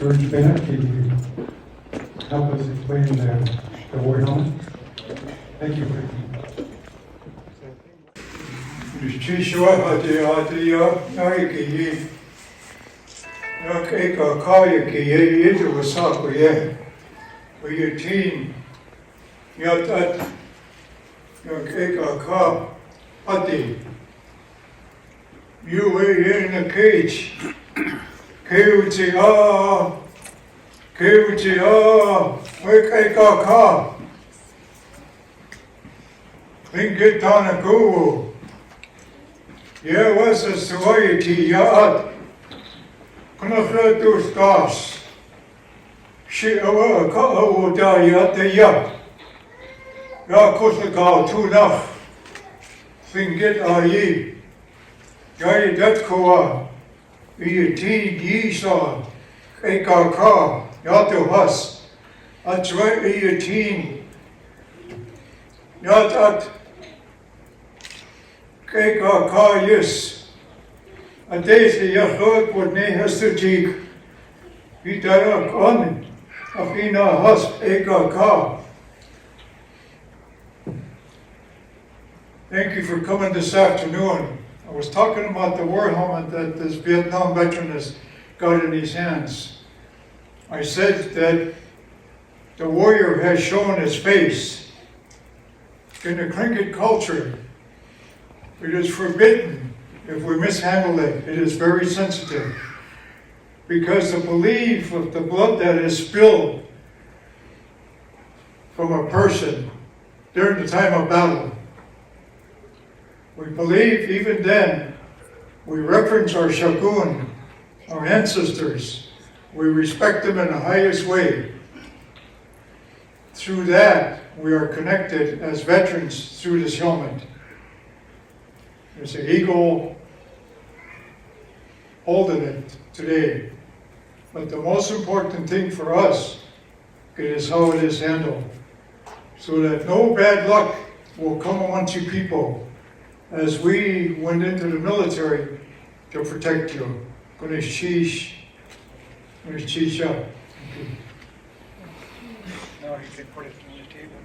George Bennett, can you help us explain the war helmet? Thank you. You were in a cage. Tlingit Culture. Yeah, was a society yard. Gunalchéesh. She over a couple of the yard. Ya Kusaka too enough. Tlingit aye. Jai Datkoa. We teen ye saw. Ekaka. Yato Hus. That's right, we teen. Yat at. Ekaka, yes. A daisy Yahud would ne Hestajik. Vitarak on. Afina Hus Ekaka. Thank you for coming this afternoon. I was talking about the war helmet that this Vietnam veteran has got in his hands. I said that the warrior has shown his face. In the Tlingit culture, it is forbidden if we mishandle it. It is very sensitive. Because the belief of the blood that is spilled from a person during the time of battle, we believe even then, we reference our shagun, our ancestors. We respect them in the highest way. Through that, we are connected as veterans through this helmet. There's an eagle holding it today. But the most important thing for us is how it is handled. So that no bad luck will come amongst you people as we went into the military to protect you. Gunalchéesh. Gunalchéesh. Now you can put it on the table.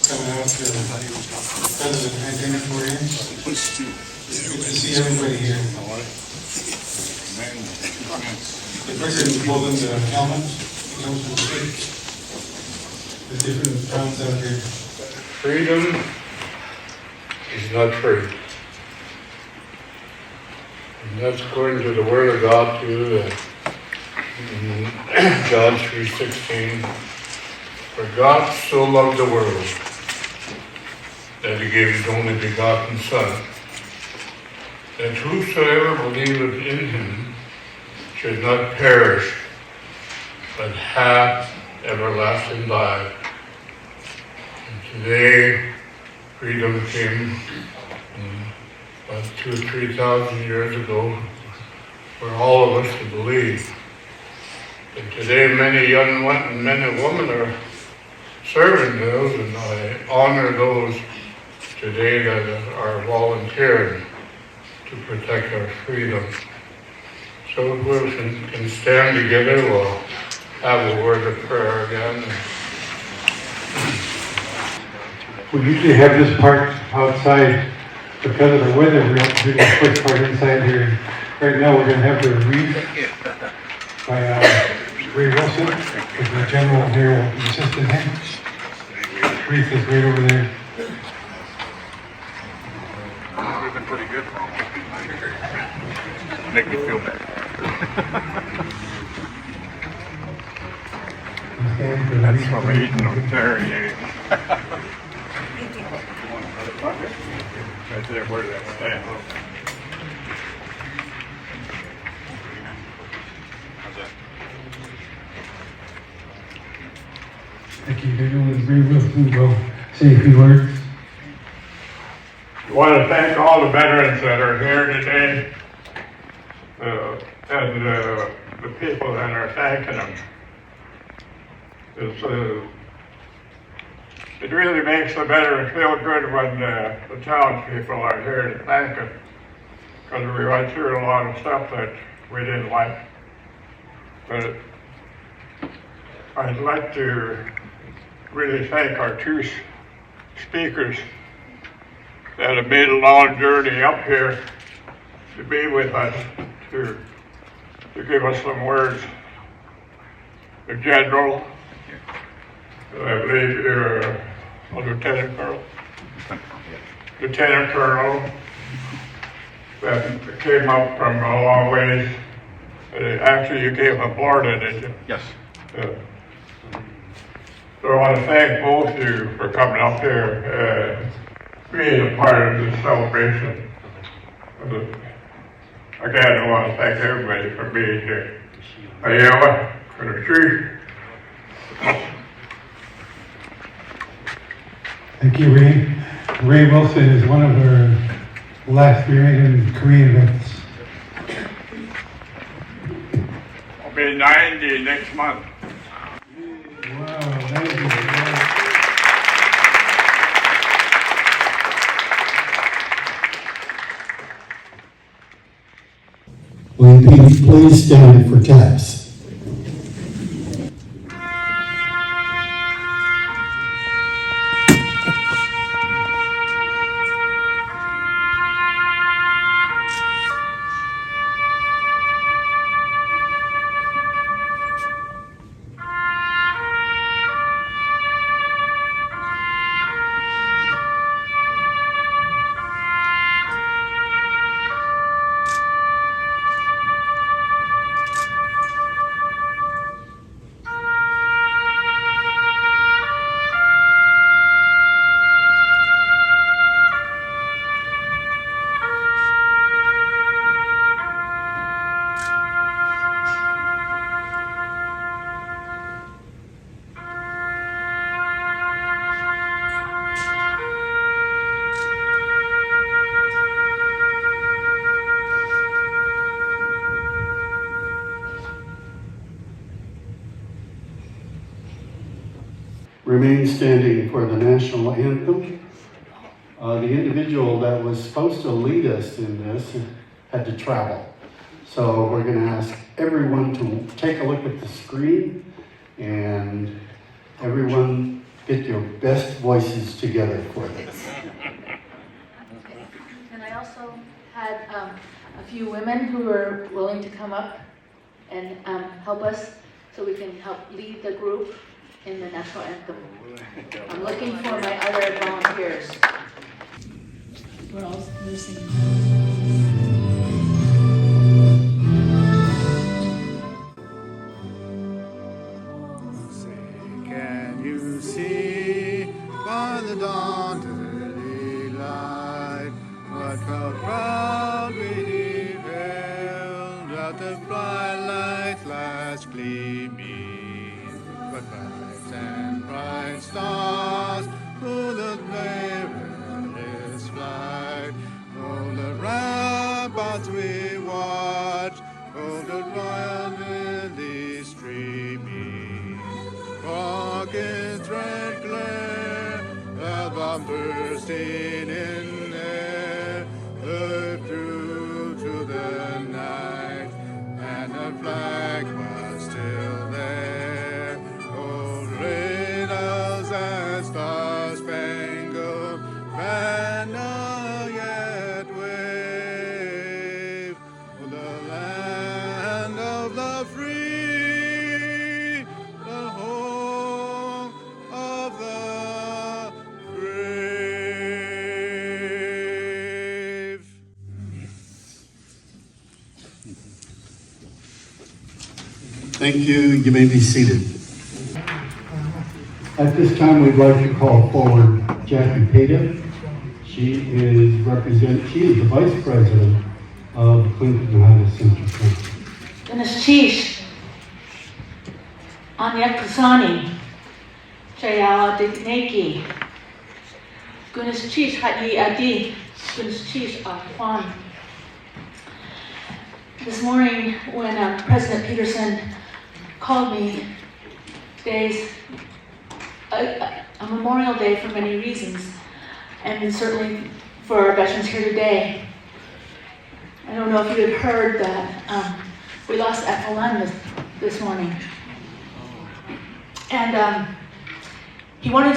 Coming out to President identical here. Good to see everybody here. The president holding the helmet, the different rounds out here. Freedom is not free. And that's according to the Word of God too, in John 3:16. For God so loved the world that he gave his only begotten Son, that whosoever believeth in him should not perish, but have everlasting life. And today, freedom came about 2,000 or 3,000 years ago for all of us to believe. And today, many young men and women are serving those, and I honor those today that are volunteering to protect our freedom. So if we can stand together, we'll have a word of prayer again. We usually have this part outside because of the weather. We don't do the first part inside here. Right now we're going to have the wreath by Ray Wilson, with the general here, assistant him. The wreath is right over there. We've been pretty good. Make me feel better. That's what we're eating on there, yeah. Right there, where did that stand? How's that? Thank you. Everyone, Ray Wilson will say a few words. I want to thank all the veterans that are here today. And the people that are thanking them. It really makes the veterans feel good when the townspeople are here to thank them, because we went through a lot of stuff that we didn't like. But I'd like to really thank our two speakers that have made a long journey up here to be with us, to give us some words. The General, I believe you're a Lieutenant Colonel. Lieutenant Colonel that came up from a long ways. Actually, you came from Florida, didn't you? Yes. So I want to thank both of you for coming up here, being a part of this celebration. Again, I want to thank everybody for being here. Iowa, for the tree. Thank you, Ray. Ray Wilson is one of our last remaining Korean vets. I'll be 90 next month. Wow, that is Will you please stand for taps? Remain standing for the national anthem. The individual that was supposed to lead us in this had to travel. So we're going to ask everyone to take a look at the screen and everyone get your best voices together for this. Okay. And I also had a few women who were willing to come up and help us so we can help lead the group in the national anthem. I'm looking for my other volunteers. We're all listening. Can you see by the dawn's early light what a crowd we beheld at the twilight's last gleaming? What lights and bright stars through the perilous flight. Oh, the ramparts we watched, oh, the royal lilies streaming. Rockets red glare, the bomb bursting in air, earth through to the night, and the flag was still there. Oh, raiders and star-spangled banner yet wave. Oh, the land of the free, the home of the brave. Thank you. You may be seated. At this time, we'd like to call forward Jacqueline Pata. She is the Vice President of the Tlingit Central Council. Gunalchéesh, Anyakusani, Chaya Digneki, Gunalchéesh Hadi Adi, Gunalchéesh Afwan. This morning, when President Peterson called me, today's a Memorial Day for many reasons, and certainly for our veterans here today. I don't know if you had heard that we lost Ebona this morning. And he wanted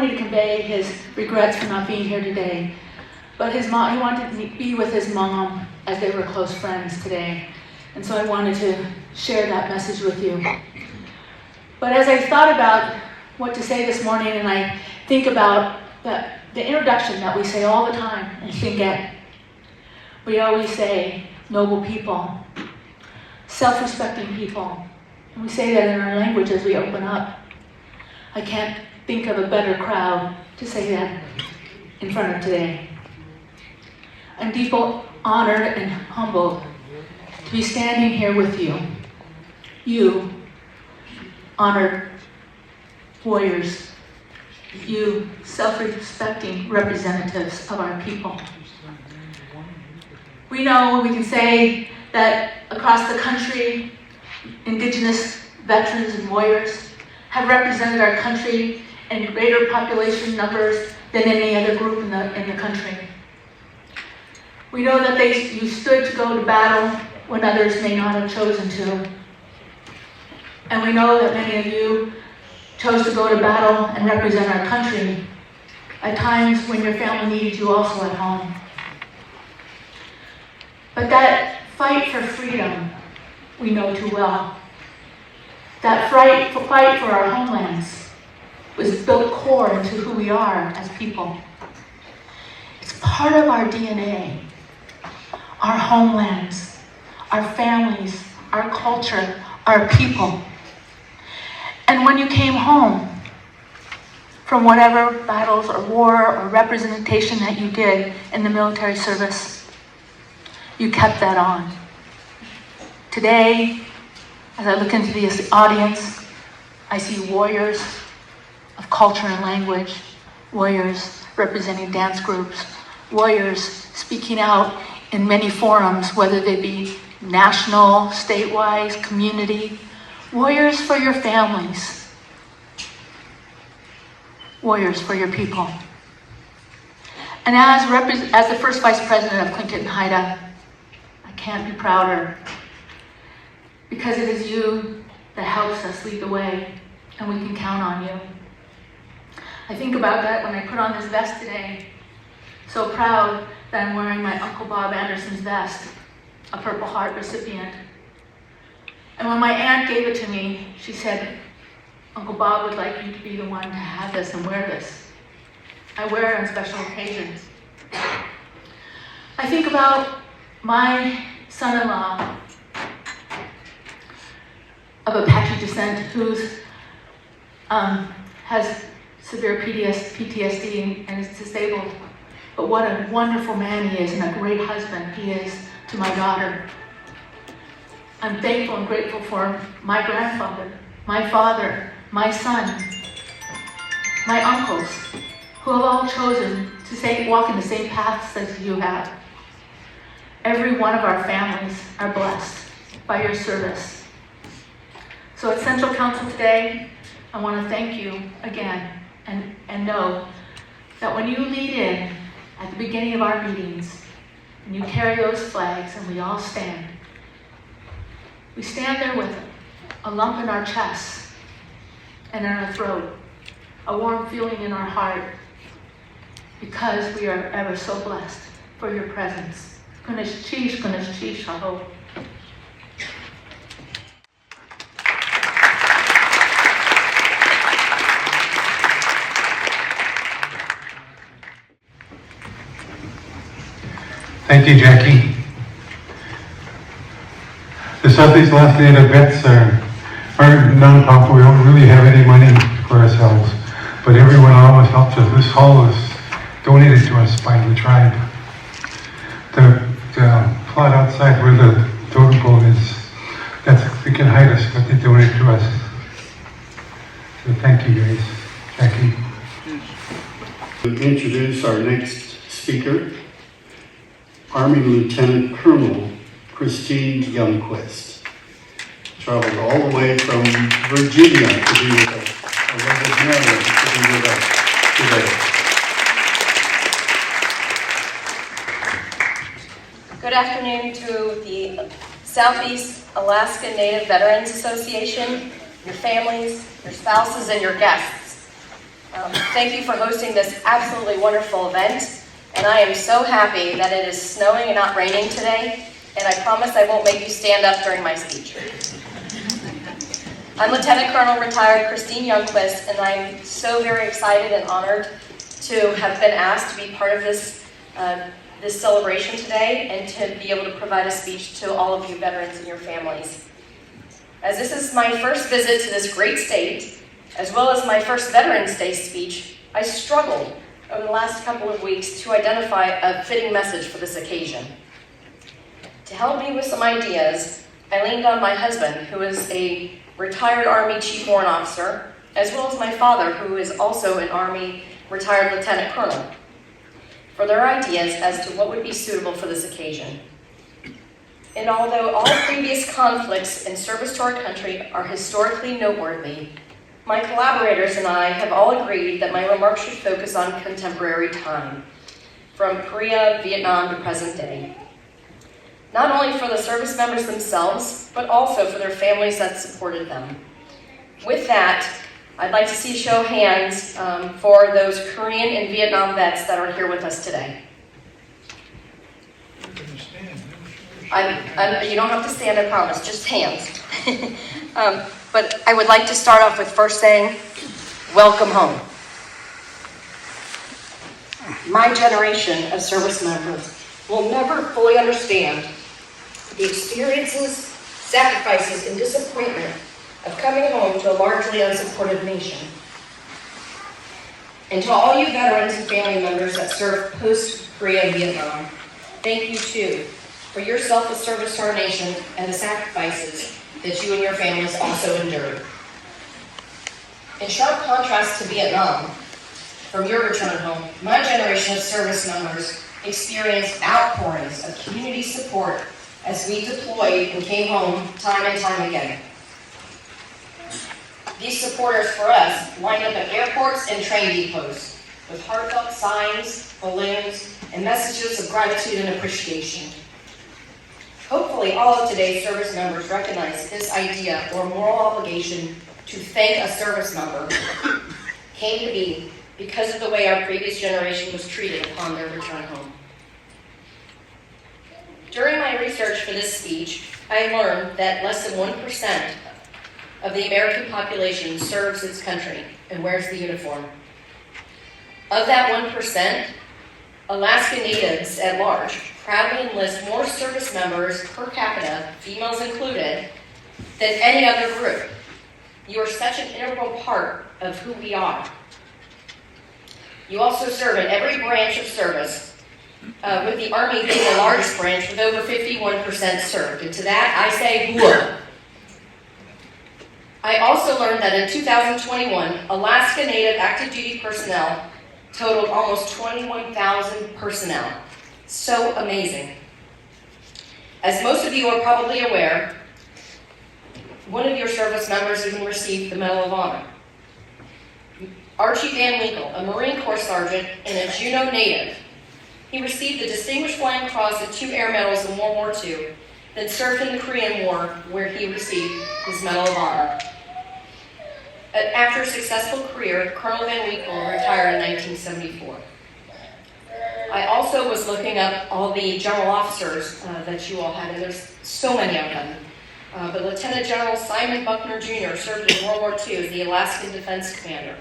me to convey his regrets for not being here today. But he wanted to be with his mom as they were close friends today. And so I wanted to share that message with you. But as I thought about what to say this morning, and I think about the introduction that we say all the time in Tlingit, we always say noble people, self-respecting people. And we say that in our language as we open up. I can't think of a better crowd to say that in front of today. I'm deeply honored and humbled to be standing here with you. You, honored warriors. You, self-respecting representatives of our people. We know, we can say that across the country, Indigenous veterans and warriors have represented our country in greater population numbers than any other group in the country. We know that you stood to go to battle when others may not have chosen to. And we know that many of you chose to go to battle and represent our country at times when your family needed you also at home. But that fight for freedom, we know too well. That fight for our homelands was built core into who we are as people. It's part of our DNA. Our homelands, our families, our culture, our people. And when you came home from whatever battles or war or representation that you did in the military service, you kept that on. Today, as I look into this audience, I see warriors of culture and language, warriors representing dance groups, warriors speaking out in many forums, whether they be national, statewide, community, warriors for your families, warriors for your people. And as the first vice president of Tlingit Culture, I can't be prouder, because it is you that helps us lead the way, and we can count on you. I think about that when I put on this vest today. So proud that I'm wearing my Uncle Bob Anderson's vest, a Purple Heart recipient. And when my aunt gave it to me, she said, Uncle Bob would like you to be the one to have this and wear this. I wear it on special occasions. I think about my son-in-law of Apache descent who has severe PTSD and is disabled. But what a wonderful man he is and a great husband he is to my daughter. I'm thankful and grateful for my grandfather, my father, my son, my uncles, who have all chosen to walk in the same paths as you have. Every one of our families are blessed by your service. So at Central Council today, I want to thank you again and know that when you lead in at the beginning of our meetings, and you carry those flags and we all stand, we stand there with a lump in our chest and in our throat, a warm feeling in our heart, because we are ever so blessed for your presence. Gunalchéesh, I hope. Thank you, Jackie. The Southeast Last Native Vets are non-profit. We don't really have any money for ourselves, but everyone always helps us. This hall was donated to us by the tribe. The plot outside where the totem pole is, they can hide us, but they donate to us. So thank you guys. Jackie. To introduce our next speaker, Army Lieutenant Colonel Christine Youngquist. Traveled all the way from Virginia to be with us, or was it Maryland to be with us today. Good afternoon to the Southeast Alaska Native Veterans Association, your families, your spouses, and your guests. Thank you for hosting this absolutely wonderful event, and I am so happy that it is snowing and not raining today, and I promise I won't make you stand up during my speech. I'm Lieutenant Colonel Retired Christine Youngquist, and I'm so very excited and honored to have been asked to be part of this celebration today and to be able to provide a speech to all of you veterans and your families. As this is my first visit to this great state, as well as my first Veterans Day speech, I struggled over the last couple of weeks to identify a fitting message for this occasion. To help me with some ideas, I leaned on my husband, who is a retired Army Chief Warrant Officer, as well as my father, who is also an Army retired Lieutenant Colonel, for their ideas as to what would be suitable for this occasion. And although all previous conflicts in service to our country are historically noteworthy, my collaborators and I have all agreed that my remarks should focus on contemporary time, from Korea, Vietnam to present day. Not only for the service members themselves, but also for their families that supported them. With that, I'd like to see a show of hands for those Korean and Vietnam vets that are here with us today. You don't have to stand, I promise, just hands. But I would like to start off with first saying, welcome home. My generation of service members will never fully understand the experiences, sacrifices, and disappointment of coming home to a largely unsupported nation. And to all you veterans and family members that served post-Korea and Vietnam, thank you too for your selfless service to our nation and the sacrifices that you and your families also endured. In sharp contrast to Vietnam, from your return home, my generation of service members experienced outpourings of community support as we deployed and came home time and time again. These supporters for us lined up at airports and train depots with heartfelt signs, balloons, and messages of gratitude and appreciation. Hopefully, all of today's service members recognize this idea or moral obligation to thank a service member came to be because of the way our previous generation was treated upon their return home. During my research for this speech, I learned that less than 1% of the American population serves its country and wears the uniform. Of that 1%, Alaska Natives at large proudly enlist more service members per capita, females included, than any other group. You are such an integral part of who we are. You also serve in every branch of service, with the Army being the largest branch with over 51% served. And to that, I say, whoa. I also learned that in 2021, Alaska Native active duty personnel totaled almost 21,000 personnel. So amazing. As most of you are probably aware, one of your service members even received the Medal of Honor. Archie Van Winkle, a Marine Corps sergeant and a Juneau native, he received the Distinguished Flying Cross and 2 Air Medals in World War II, then served in the Korean War, where he received his Medal of Honor. After a successful career, Colonel Van Winkle retired in 1974. I also was looking up all the general officers that you all had, and there's so many of them. But Lieutenant General Simon Buckner Jr. served in World War II as the Alaskan Defense Commander.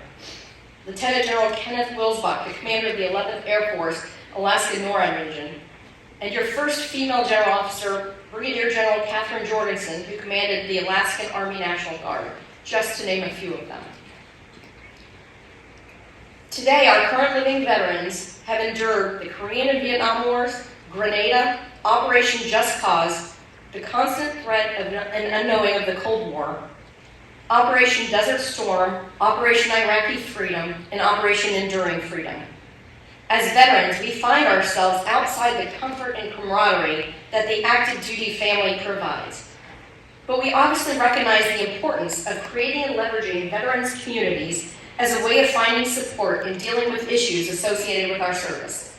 Lieutenant General Kenneth Wilsbach, the commander of the 11th Air Force, Alaska NORAD region. And your first female general officer, Brigadier General Katherine Jorgensen, who commanded the Alaskan Army National Guard, just to name a few of them. Today, our current living veterans have endured the Korean and Vietnam Wars, Grenada, Operation Just Cause, the constant threat of and unknowing of the Cold War, Operation Desert Storm, Operation Iraqi Freedom, and Operation Enduring Freedom. As veterans, we find ourselves outside the comfort and camaraderie that the active duty family provides. But we obviously recognize the importance of creating and leveraging veterans communities as a way of finding support in dealing with issues associated with our service.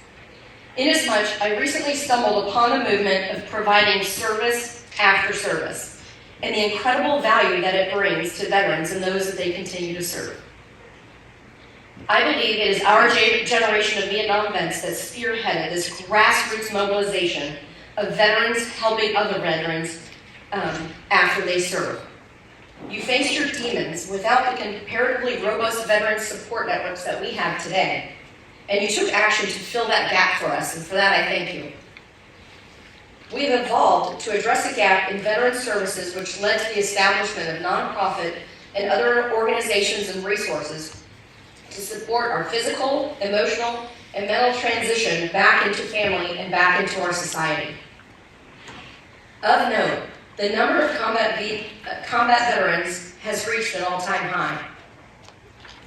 Inasmuch, I recently stumbled upon the movement of providing service after service and the incredible value that it brings to veterans and those that they continue to serve. I believe it is our generation of Vietnam vets that spearheaded this grassroots mobilization of veterans helping other veterans after they serve. You faced your demons without the comparatively robust veteran support networks that we have today, and you took action to fill that gap for us, and for that I thank you. We have evolved to address a gap in veteran services which led to the establishment of nonprofit and other organizations and resources to support our physical, emotional, and mental transition back into family and back into our society. Of note, the number of combat veterans has reached an all-time high.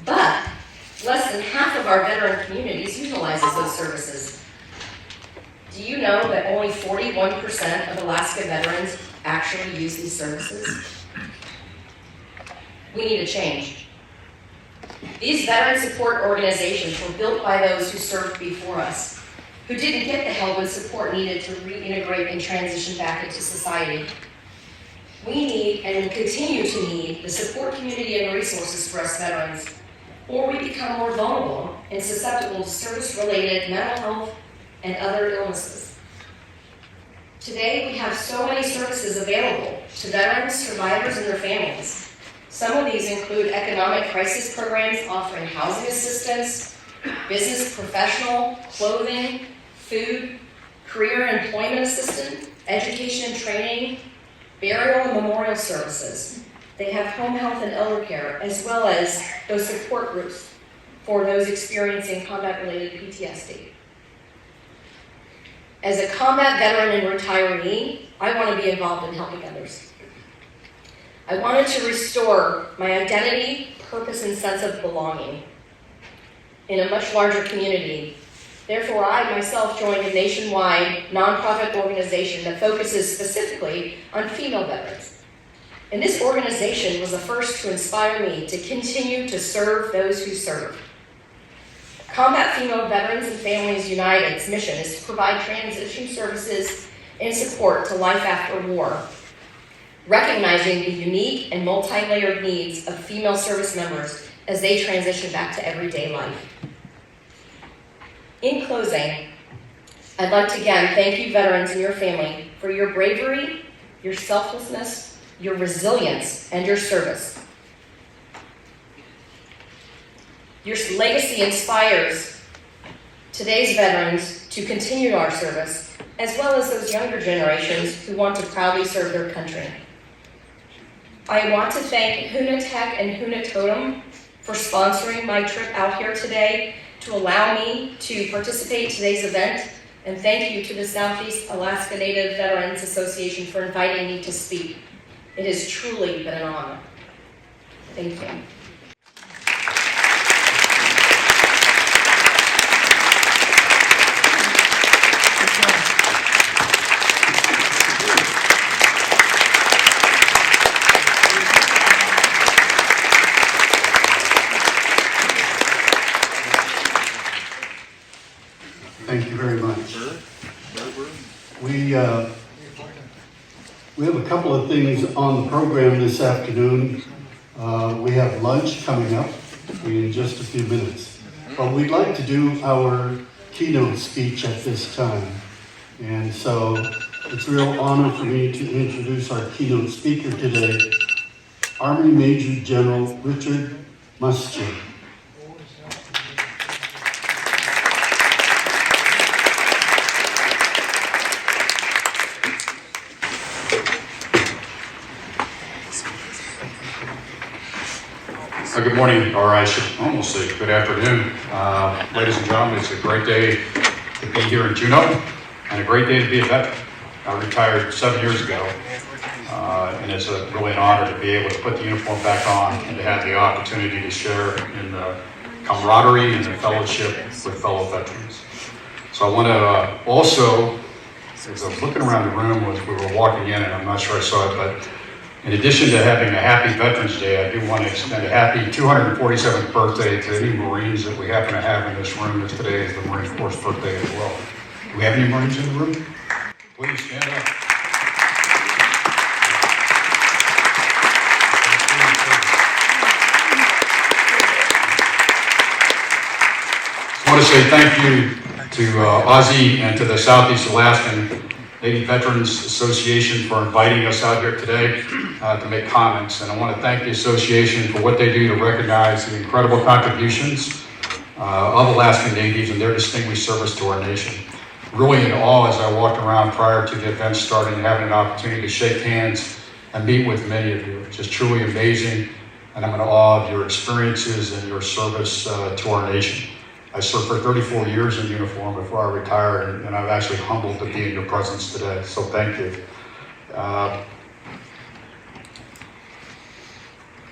But less than half of our veteran communities utilizes those services. Do you know that only 41% of Alaska veterans actually use these services? We need a change. These veteran support organizations were built by those who served before us, who didn't get the help and support needed to reintegrate and transition back into society. We need and will continue to need the support community and resources for us veterans, or we become more vulnerable and susceptible to service-related mental health and other illnesses. Today, we have so many services available to veterans, survivors, and their families. Some of these include economic crisis programs offering housing assistance, business professional, clothing, food, career and employment assistance, education and training, burial and memorial services. They have home health and elder care, as well as those support groups for those experiencing combat-related PTSD. As a combat veteran and retiree, I want to be involved in helping others. I wanted to restore my identity, purpose, and sense of belonging in a much larger community. Therefore, I myself joined a nationwide nonprofit organization that focuses specifically on female veterans. And this organization was the first to inspire me to continue to serve those who serve. Combat Female Veterans and Families United's mission is to provide transition services and support to life after war, recognizing the unique and multi-layered needs of female service members as they transition back to everyday life. In closing, I'd like to again thank you veterans and your family for your bravery, your selflessness, your resilience, and your service. Your legacy inspires today's veterans to continue our service, as well as those younger generations who want to proudly serve their country. I want to thank Hunatech and Hunatotem for sponsoring my trip out here today to allow me to participate in today's event, and thank you to the Southeast Alaska Native Veterans Association for inviting me to speak. It has truly been an honor. Thank you. Thank you very much. We have a couple of things on the program this afternoon. We have lunch coming up in just a few minutes. But we'd like to do our keynote speech at this time. And so it's a real honor for me to introduce our keynote speaker today, Army Major General Richard Mustion. Good morning, or I should almost say good afternoon. Ladies and gentlemen, it's a great day to be here in Juneau, and a great day to be a veteran. I retired 7 years ago, and it's really an honor to be able to put the uniform back on and to have the opportunity to share in the camaraderie and the fellowship with fellow veterans. So I want to also as I was looking around the room as we were walking in, and I'm not sure I saw it, but in addition to having a happy Veterans Day, I do want to extend a happy 247th birthday to any Marines that we happen to have in this room, as today is the Marine Corps' birthday as well. Do we have any Marines in the room? Please stand up. I want to say thank you to Ozzie and to the Southeast Alaskan Native Veterans Association for inviting us out here today to make comments. And I want to thank the association for what they do to recognize the incredible contributions of Alaskan Natives and their distinguished service to our nation. Really in awe as I walked around prior to the event starting, having an opportunity to shake hands and meet with many of you. It's just truly amazing, and I'm in awe of your experiences and your service to our nation. I served for 34 years in uniform before I retired, and I'm actually humbled to be in your presence today, so thank you.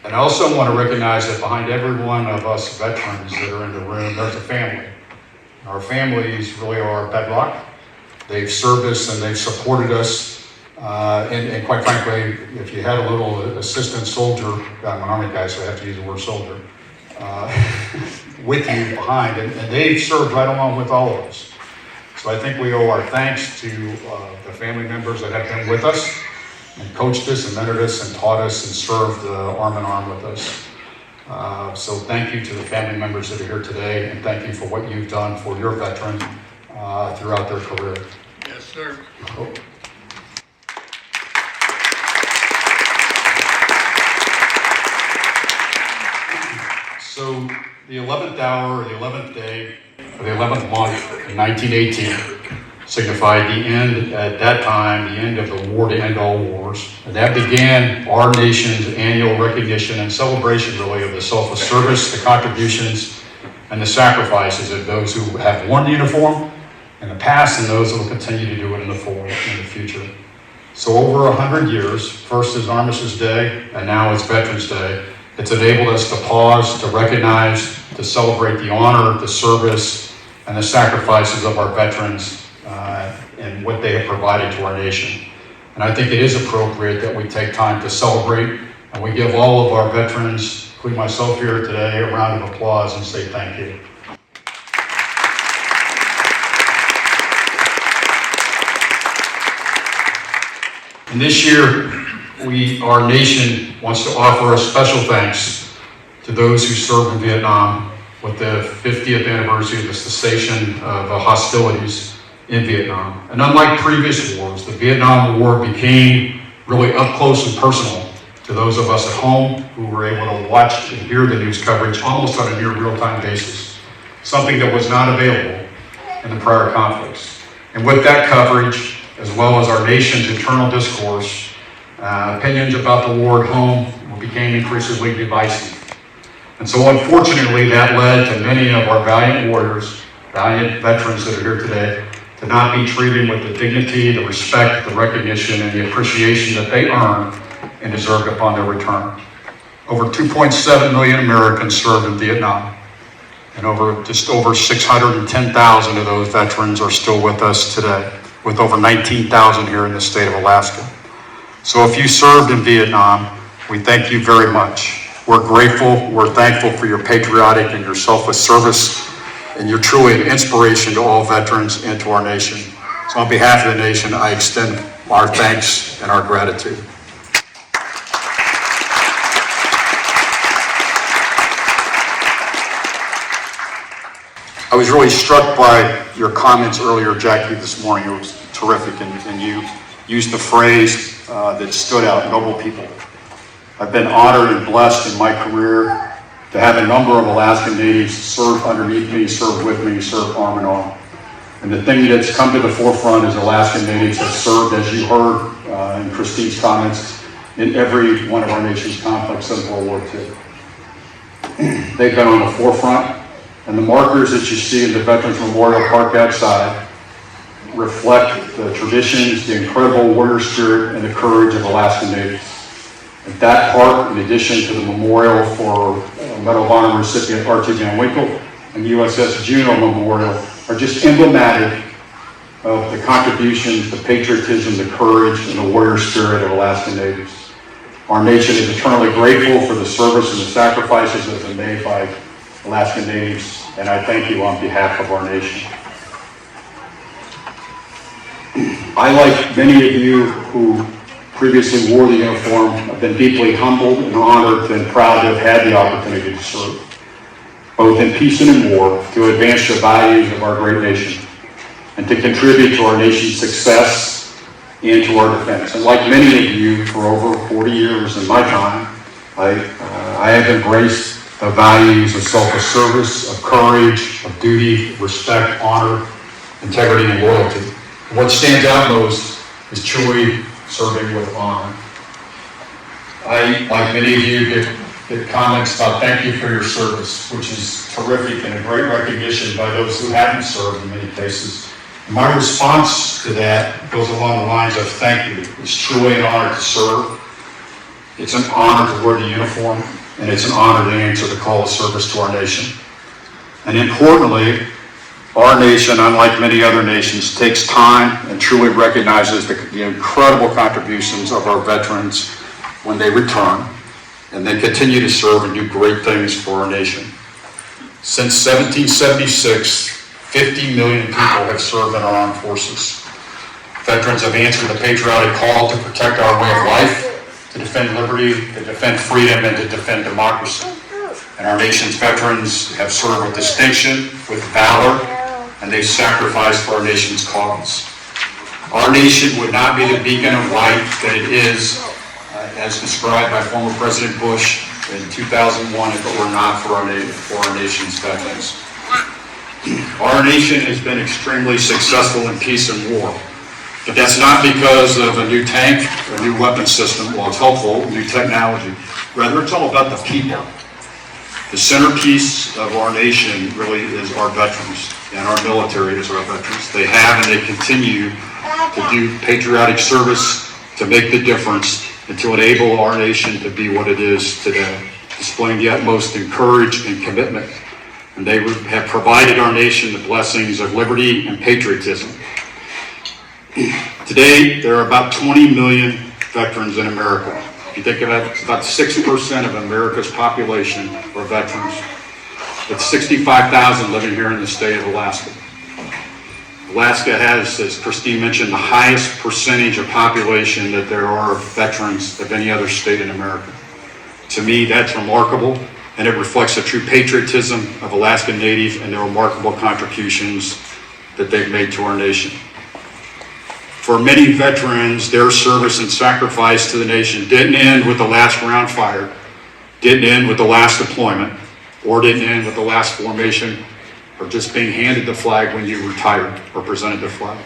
And I also want to recognize that behind every one of us veterans that are in the room, there's a family. Our families really are our bedrock. They've served us and they've supported us. And quite frankly, if you had a little assistant soldier, I'm an Army guy, so I have to use the word soldier, with you behind, and they've served right along with all of us. So I think we owe our thanks to the family members that have been with us and coached us and mentored us and taught us and served arm in arm with us. So thank you to the family members that are here today, and thank you for what you've done for your veteran throughout their career. Yes, sir. Cool. So the 11th hour, or the 11th day, or the 11th month in 1918 signified the end, at that time, the end of the war to end all wars. And that began our nation's annual recognition and celebration, really, of the selfless service, the contributions, and the sacrifices of those who have worn the uniform in the past and those that will continue to do it in the future. So over 100 years, first is Armistice Day, and now it's Veterans Day. It's enabled us to pause, to recognize, to celebrate the honor, the service, and the sacrifices of our veterans and what they have provided to our nation. And I think it is appropriate that we take time to celebrate, and we give all of our veterans, including myself here today, a round of applause and say thank you. And this year, our nation wants to offer a special thanks to those who served in Vietnam with the 50th anniversary of the cessation of hostilities in Vietnam. And unlike previous wars, the Vietnam War became really up close and personal to those of us at home who were able to watch and hear the news coverage almost on a near real-time basis, something that was not available in the prior conflicts. And with that coverage, as well as our nation's internal discourse, opinions about the war at home became increasingly divisive. And so unfortunately, that led to many of our valiant warriors, valiant veterans that are here today, to not be treated with the dignity, the respect, the recognition, and the appreciation that they earned and deserved upon their return. Over 2.7 million Americans served in Vietnam, and just over 610,000 of those veterans are still with us today, with over 19,000 here in the state of Alaska. So if you served in Vietnam, we thank you very much. We're grateful, we're thankful for your patriotic and your selfless service, and you're truly an inspiration to all veterans and to our nation. So on behalf of the nation, I extend our thanks and our gratitude. I was really struck by your comments earlier, Jackie, this morning. It was terrific, and you used the phrase that stood out, noble people. I've been honored and blessed in my career to have a number of Alaskan Natives serve underneath me, serve with me, serve arm in arm. And the thing that's come to the forefront is Alaskan Natives have served, as you heard in Christine's comments, in every one of our nation's conflicts since World War II. They've been on the forefront, and the markers that you see in the Veterans Memorial Park outside reflect the traditions, the incredible warrior spirit, and the courage of Alaskan Natives. At that park, in addition to the memorial for Medal of Honor recipient Ozzie Sheakley and the USS Juneau Memorial, are just emblematic of the contributions, the patriotism, the courage, and the warrior spirit of Alaskan Natives. Our nation is eternally grateful for the service and the sacrifices that have been made by Alaskan Natives, and I thank you on behalf of our nation. I, like many of you who previously wore the uniform, have been deeply humbled and honored and proud to have had the opportunity to serve, both in peace and in war, to advance the values of our great nation and to contribute to our nation's success and to our defense. And like many of you, for over 40 years in my time, I have embraced the values of selfless service, of courage, of duty, respect, honor, integrity, and loyalty. What stands out most is truly serving with honor. I, like many of you, get comments about thank you for your service, which is terrific and a great recognition by those who haven't served in many cases. And my response to that goes along the lines of thank you. It's truly an honor to serve. It's an honor to wear the uniform, and it's an honor to answer the call of service to our nation. And importantly, our nation, unlike many other nations, takes time and truly recognizes the incredible contributions of our veterans when they return, and they continue to serve and do great things for our nation. Since 1776, 50 million people have served in our armed forces. Veterans have answered the patriotic call to protect our way of life, to defend liberty, to defend freedom, and to defend democracy. And our nation's veterans have served with distinction, with valor, and they sacrificed for our nation's cause. Our nation would not be the beacon of light that it is, as described by former President Bush in 2001, if it were not for our nation's veterans. Our nation has been extremely successful in peace and war, but that's not because of a new tank, a new weapon system. While it's helpful, new technology. Rather, it's all about the people. The centerpiece of our nation really is our veterans, and our military is our veterans. They have and they continue to do patriotic service, to make the difference, and to enable our nation to be what it is today, displaying the utmost in courage and commitment. And they have provided our nation the blessings of liberty and patriotism. Today, there are about 20 million veterans in America. If you think of it, it's about 6% of America's population are veterans, with 65,000 living here in the state of Alaska. Alaska has, as Christine mentioned, the highest percentage of population that there are veterans of any other state in America. To me, that's remarkable, and it reflects the true patriotism of Alaskan Natives and the remarkable contributions that they've made to our nation. For many veterans, their service and sacrifice to the nation didn't end with the last round fired, didn't end with the last deployment, or didn't end with the last formation, or just being handed the flag when you retired or presented the flag.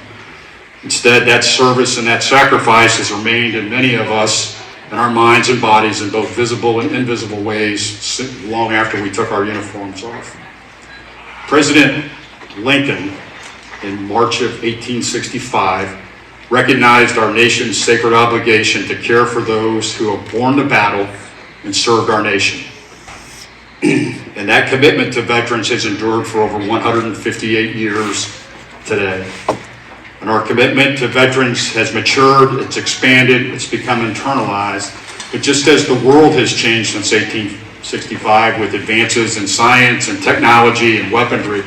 Instead, that service and that sacrifice has remained in many of us in our minds and bodies in both visible and invisible ways long after we took our uniforms off. President Lincoln, in March of 1865, recognized our nation's sacred obligation to care for those who have borne the battle and served our nation. And that commitment to veterans has endured for over 158 years today. And our commitment to veterans has matured, it's expanded, it's become internalized. But just as the world has changed since 1865 with advances in science and technology and weaponry,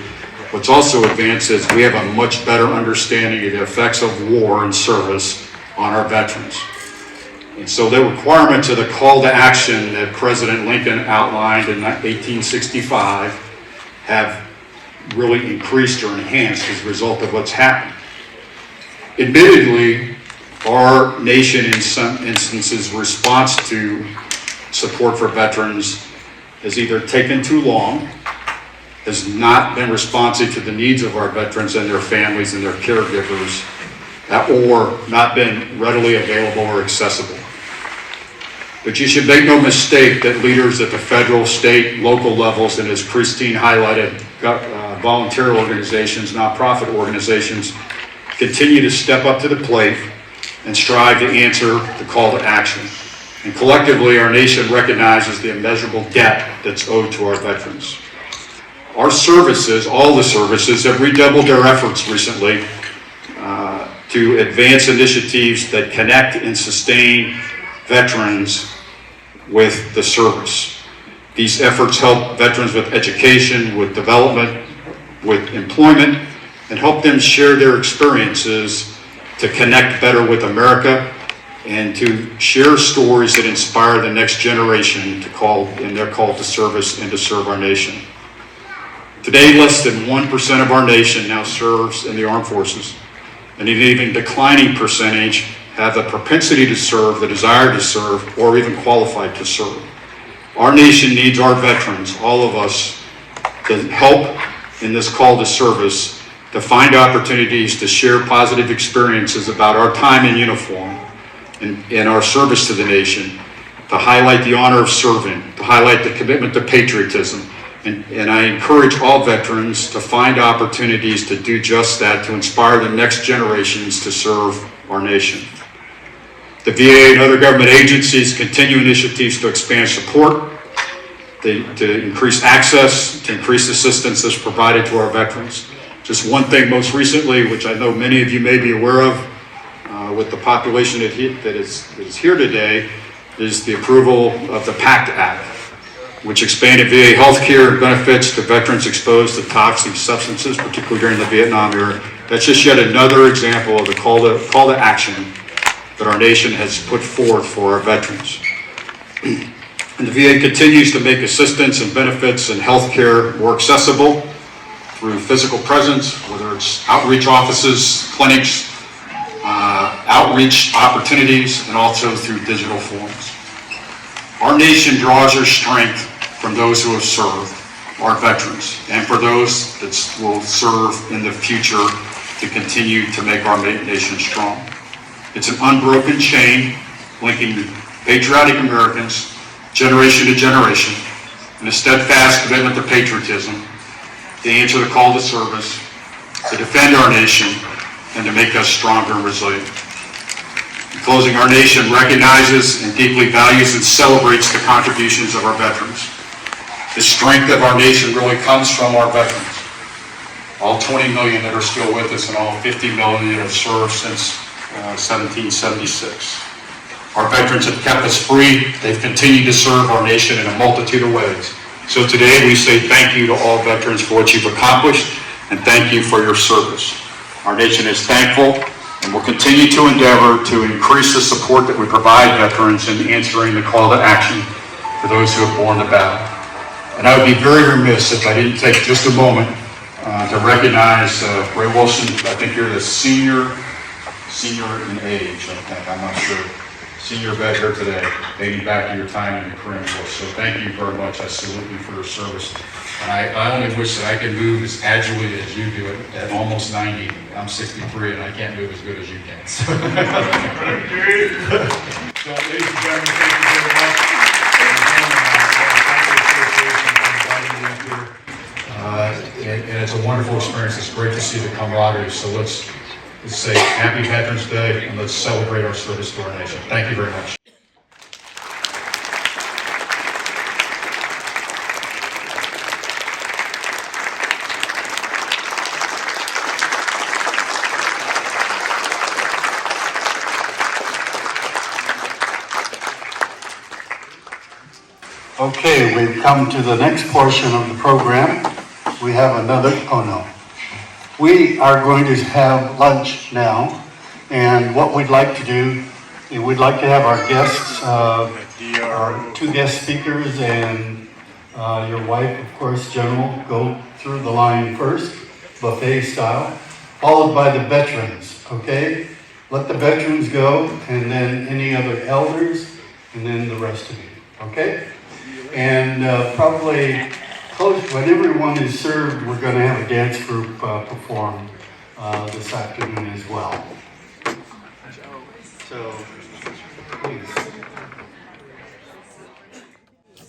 what's also advanced is we have a much better understanding of the effects of war and service on our veterans. And so the requirements of the call to action that President Lincoln outlined in 1865 have really increased or enhanced as a result of what's happened. Admittedly, our nation in some instances response to support for veterans has either taken too long, has not been responsive to the needs of our veterans and their families and their caregivers, or not been readily available or accessible. But you should make no mistake that leaders at the federal, state, local levels, and as Christine highlighted, volunteer organizations, nonprofit organizations, continue to step up to the plate and strive to answer the call to action. And collectively, our nation recognizes the immeasurable debt that's owed to our veterans. Our services, all the services, have redoubled their efforts recently to advance initiatives that connect and sustain veterans with the service. These efforts help veterans with education, with development, with employment, and help them share their experiences to connect better with America and to share stories that inspire the next generation to call in their call to service and to serve our nation. Today, less than 1% of our nation now serves in the armed forces, and an even declining percentage have the propensity to serve, the desire to serve, or even qualified to serve. Our nation needs our veterans, all of us, to help in this call to service, to find opportunities to share positive experiences about our time in uniform and our service to the nation, to highlight the honor of serving, to highlight the commitment to patriotism. And I encourage all veterans to find opportunities to do just that, to inspire the next generations to serve our nation. The VA and other government agencies continue initiatives to expand support, to increase access, to increase assistance that's provided to our veterans. Just one thing most recently, which I know many of you may be aware of, with the population that is here today, is the approval of the PACT Act, which expanded VA health care benefits to veterans exposed to toxic substances, particularly during the Vietnam era. That's just yet another example of the call to action that our nation has put forth for our veterans. And the VA continues to make assistance and benefits and health care more accessible through physical presence, whether it's outreach offices, clinics, outreach opportunities, and also through digital forms. Our nation draws her strength from those who have served, our veterans, and for those that will serve in the future to continue to make our nation strong. It's an unbroken chain linking patriotic Americans, generation to generation, and a steadfast commitment to patriotism, to answer the call to service, to defend our nation, and to make us stronger and resilient. In closing, our nation recognizes and deeply values and celebrates the contributions of our veterans. The strength of our nation really comes from our veterans. All 20 million that are still with us and all 50 million that have served since 1776. Our veterans have kept us free. They've continued to serve our nation in a multitude of ways. So today we say thank you to all veterans for what you've accomplished, and thank you for your service. Our nation is thankful and will continue to endeavor to increase the support that we provide veterans in answering the call to action for those who have borne the battle. And I would be very remiss if I didn't take just a moment to recognize Ray Wilson. I think you're the senior in age, I think, I'm not sure. Senior vet here today, dating back to your time in the Korean War. So thank you very much. I salute you for your service. And I only wish that I could move as agilely as you do it at almost 90. I'm 63 and I can't move as good as you can. So, ladies and gentlemen, thank you very much. And it's a wonderful experience. It's great to see the camaraderie. So let's say Happy Veterans Day and let's celebrate our service to our nation. Thank you very much. Okay, we've come to the next portion of the program. We have another, we are going to have lunch now, and what we'd like to do, we'd like to have our guests, our two guest speakers and your wife, of course, General, go through the line first, buffet style, followed by the veterans, okay? Let the veterans go, and then any other elders, and then the rest of you, okay? And probably close, when everyone is served, we're going to have a dance group perform this afternoon as well. So, please.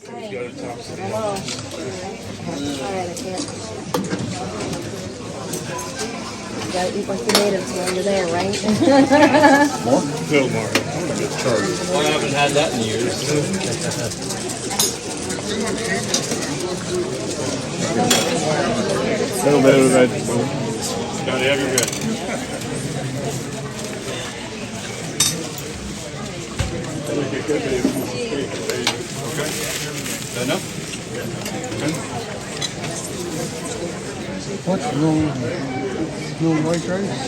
Hello. All right, I can't. You gotta eat like the natives while you're there, right? More? Phil Martin. I'm a good charger. I haven't had that in years. Little bit of that. Gotta have your good. Enough? What? No white rice?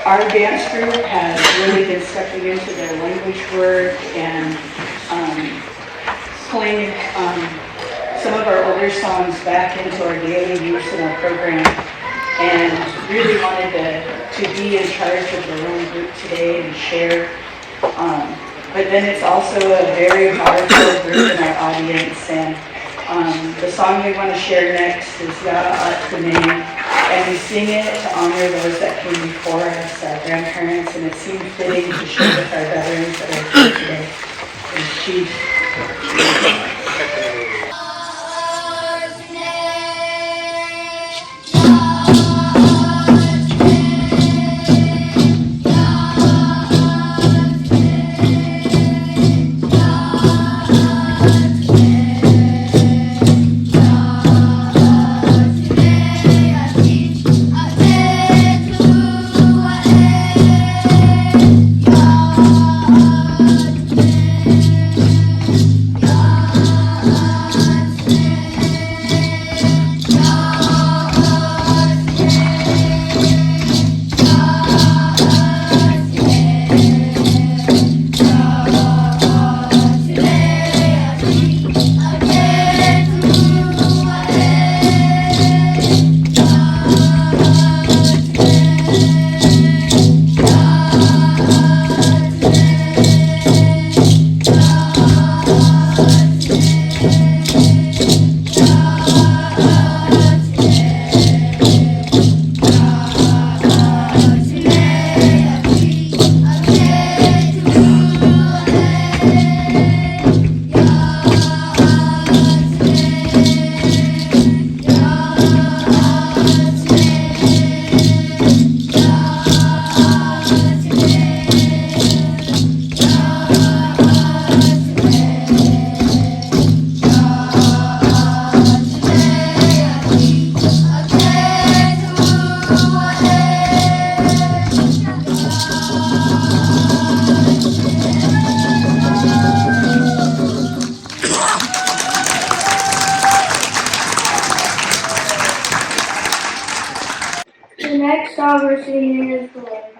Our dance group has really been stepping into their language work and playing some of our older songs back into our daily use in our program, and really wanted to be in charge of their own group today and share. But then it's also a very powerful group in our audience, and the song we want to share next is Yada Atkane. And we sing it to honor those that came before us, our grandparents, and it seemed fitting to share with our veterans that are here today. And Chief. sovereignty is the Lord.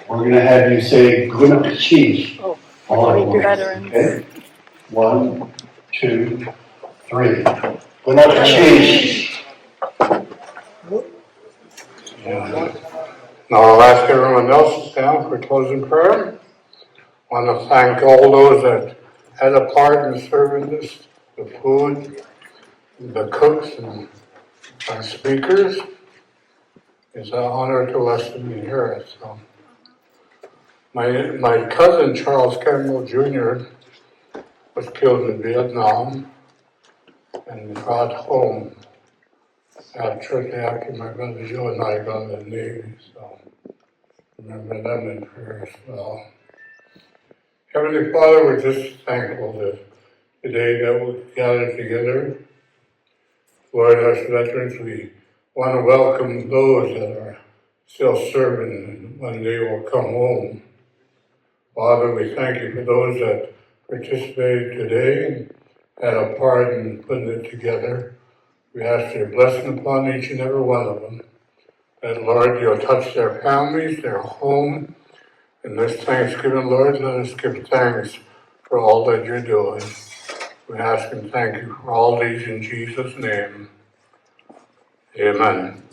We're going to have you say Gunalchéesh. All at once. Okay? 1, 2, 3. Gunalchéesh. Now I'll ask everyone else to stand for closing prayer. I want to thank all those that had a part in serving this, the food, the cooks, and our speakers. It's an honor to us to be here. So, my cousin Charles Campbell Jr. was killed in Vietnam and brought home shortly after my brother Joe and I got in the Navy. So remember them in prayer as well. Heavenly Father, we're just thankful that today that we gathered together. Lord, as veterans, we want to welcome those that are still serving and one day will come home. Father, we thank you for those that participated today and had a part in putting it together. We ask your blessing upon each and every one of them. That, Lord, you'll touch their families, their home. And this Thanksgiving, Lord, let us give thanks for all that you're doing. We ask and thank you for all these in Jesus' name. Amen.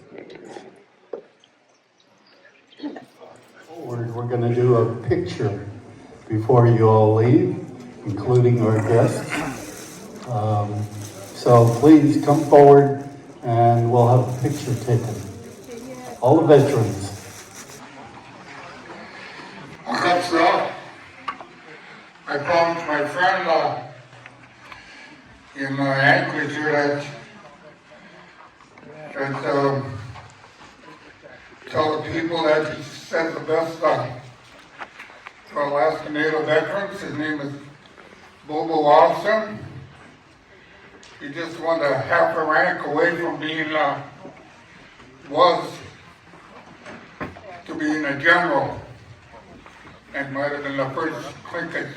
We're going to do a picture before you all leave, including our guests. So please come forward and we'll have a picture taken. All the veterans. That's right. I found my friend in Anchorage here that tell the people that he sent the best for Alaska Native veterans. His name is Bobo Austin. He just won a half a rank away from being to being a general, and might have been the first Tlingit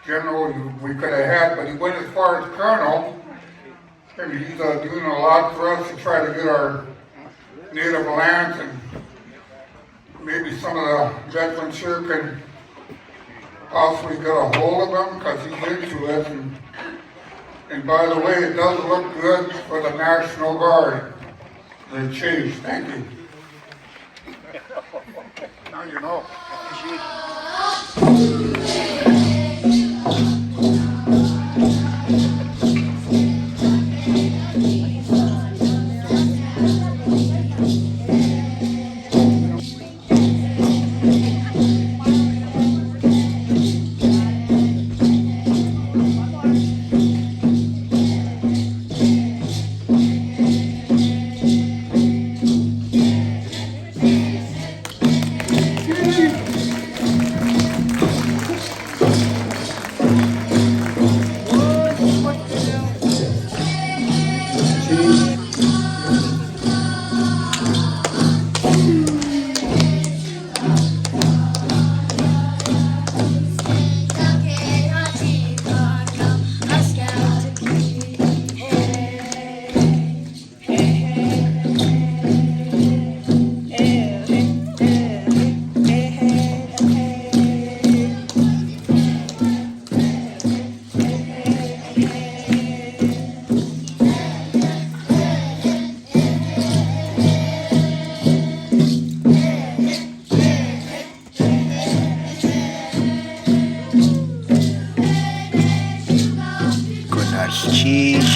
general we could have had, but he went as far as colonel, and he's doing a lot for us to try to get our native lands, and maybe some of the veterans here can possibly get a hold of him, because he's into it. And by the way, it does look good for the National Guard. The change. Thank you. Now you know. Gunalchéesh.